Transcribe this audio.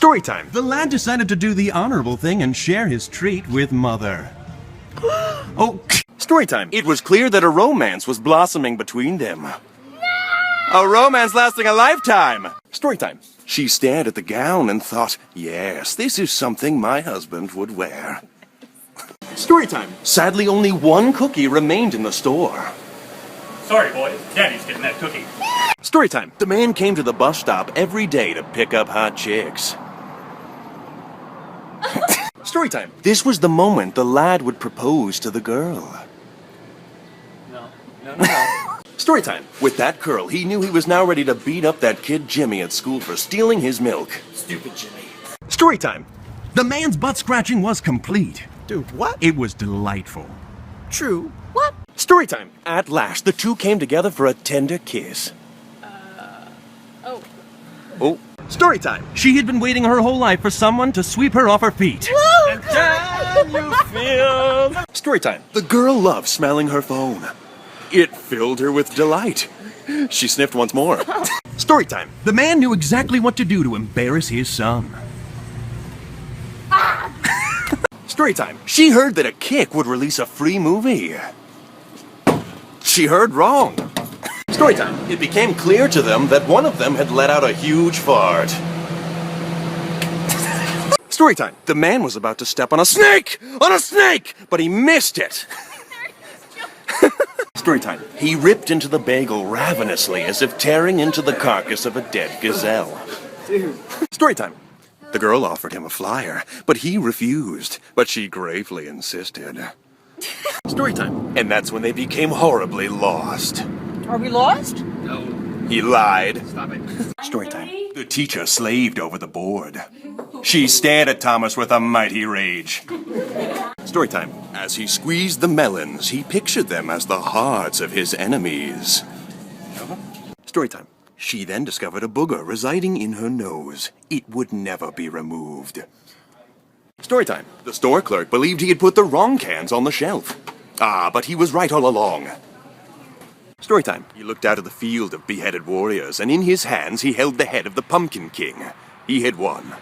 Story time. The lad decided to do the honorable thing and share his treat with Mother. Oh, story time. It was clear that a romance was blossoming between them. No! A romance lasting a lifetime. Story time. She stared at the gown and thought, yes, this is something my husband would wear. Story time. Sadly, only one cookie remained in the store. Sorry, boys. Daddy's getting that cookie. Story time. The man came to the bus stop every day to pick up hot chicks. Story time. This was the moment the lad would propose to the girl. No. Story time. With that girl, he knew he was now ready to beat up that kid Jimmy at school for stealing his milk. Stupid Jimmy. Story time. The man's butt scratching was complete. Dude, what? It was delightful. True. What? Story time. At last, the two came together for a tender kiss. Oh. Story time. She had been waiting her whole life for someone to sweep her off her feet. Woo! And can you feel... Story time. The girl loved smelling her phone. It filled her with delight. She sniffed once more. Story time. The man knew exactly what to do to embarrass his son. Story time. She heard that a kick would release a free movie. She heard wrong. Story time. It became clear to them that one of them had let out a huge fart. Story time. The man was about to step on a snake! On a snake! But he missed it. Story time. He ripped into the bagel ravenously as if tearing into the carcass of a dead gazelle. Dude. Story time. The girl offered him a flyer, but he refused, but she gravely insisted. Story time. And that's when they became horribly lost. Are we lost? No. He lied. Stop it. Story time. The teacher slaved over the board. She stared at Thomas with a mighty rage. Story time. As he squeezed the melons, he pictured them as the hearts of his enemies. Story time. She then discovered a booger residing in her nose. It would never be removed. Story time. The store clerk believed he had put the wrong cans on the shelf. But he was right all along. Story time. He looked out at the field of beheaded warriors, and in his hands he held the head of the Pumpkin King. He had won.